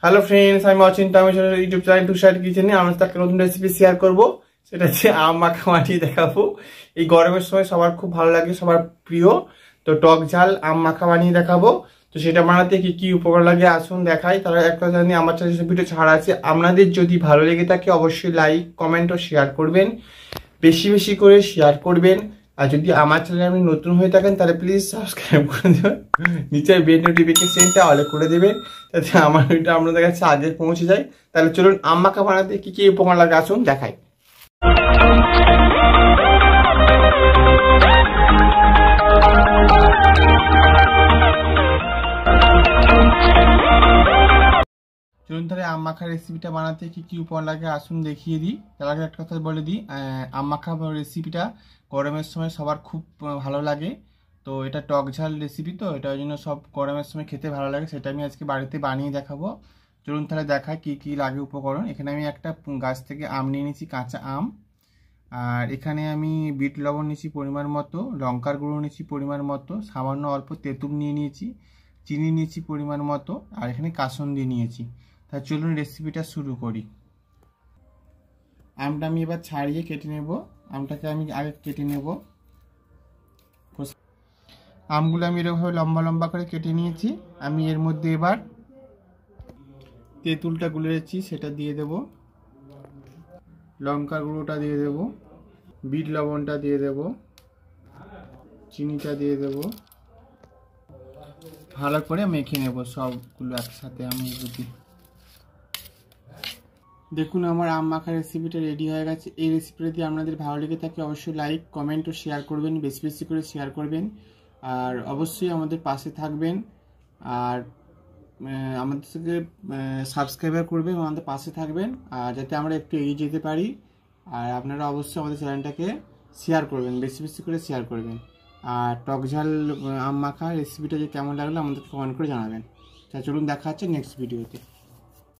Hello friends, আমি Achanta YouTube channel to side কিচেনে আমরা একটা নতুন রেসিপি শেয়ার করব। সেটা হচ্ছে আম মাখা বানিয়ে দেখাবো। এই গরমের সময় সবার খুব ভালো লাগে, সবার প্রিয়। তো টক ঝাল আম মাখা বানিয়ে দেখাবো। তো সেটা বানাতে কি কি উপকরণ লাগে আসুন দেখাই। তারা একটা জানি আমার চ্যানেলে ভিডিও ছাড়া আছে, আপনাদের যদি ভালো লেগে থাকে অবশ্যই লাইক কমেন্ট ও শেয়ার করবেন, বেশি বেশি করে শেয়ার করবেন। আর যদি আমার চ্যানেলে আপনি নতুন হয়ে থাকেন তাহলে প্লিজ সাবস্ক্রাইব করে দেবেন, নিচের বেল নোটিফিকেশনটা অলে করে দেবেন যাতে আমার ভিডিও আপনাদের কাছে আগে পৌঁছে যায়। তাহলে চলুন আম মাখা বানাতে কি কি উপকরণ লাগে আসুন দেখাই। চলুন তাহলে আম মাখা রেসিপিটা বানাতে কি কি উপকরণ লাগে আসুন দেখিয়ে দিই। তার আগে একটা কথা বলে দিই, আম মাখা রেসিপিটা গরমের সময় সবার খুব ভালো লাগে। তো এটা টক ঝাল রেসিপি, তো এটার জন্য সব গরমের সময় খেতে ভালো লাগে। সেটা আমি আজকে বাড়িতে বানিয়ে দেখাবো। চলুন তাহলে দেখাই কি কি লাগে উপকরণ। এখানে আমি একটা গাছ থেকে আম নিয়ে নিয়েছি, কাঁচা আম। আর এখানে আমি বিট লবণ নিয়েছি পরিমাণ মতো, লঙ্কার গুঁড়ো নিয়েছি পরিমাণ মতো, সামান্য অল্প তেঁতুল নিয়ে নিয়েছি, চিনি নিয়েছি পরিমাণ মতো, আর এখানে কাসুন্দি নিয়েছি। তা চলুন রেসিপিটা শুরু করি। আমটা আমি এবার ছাড়িয়ে কেটে নেব। আমটাকে আমি আগে কেটে নেব। আমগুলো আমি এরকমভাবে লম্বা লম্বা করে কেটে নিয়েছি। আমি এর মধ্যে এবার তেঁতুলটা গুলেছি সেটা দিয়ে দেব, লঙ্কার গুঁড়োটা দিয়ে দেব, বিট লবণটা দিয়ে দেব, চিনিটা দিয়ে দেব, ভালো করে মেখে নেব সবগুলো একসাথে। আমি যদি দেখুন আমার আম মাখা রেসিপিটা রেডি হয়ে গেছে। এই রেসিপিটা যদি আপনাদের ভালো লেগে থাকে অবশ্যই লাইক কমেন্ট ও শেয়ার করবেন, বেশি বেশি করে শেয়ার করবেন। আর অবশ্যই আমাদের পাশে থাকবেন, আর আমাদের সাথে সাবস্ক্রাইবার করবেন, আমাদের পাশে থাকবেন, আর যাতে আমরা একটু এগিয়ে যেতে পারি। আর আপনারা অবশ্যই আমাদের চ্যানেলটাকে শেয়ার করবেন, বেশি বেশি করে শেয়ার করবেন। আর টক ঝাল আম মাখা রেসিপিটা যে কেমন লাগলো আমাদেরকে কমেন্ট করে জানাবেন। তা চলুন দেখা হচ্ছে নেক্সট ভিডিওতে।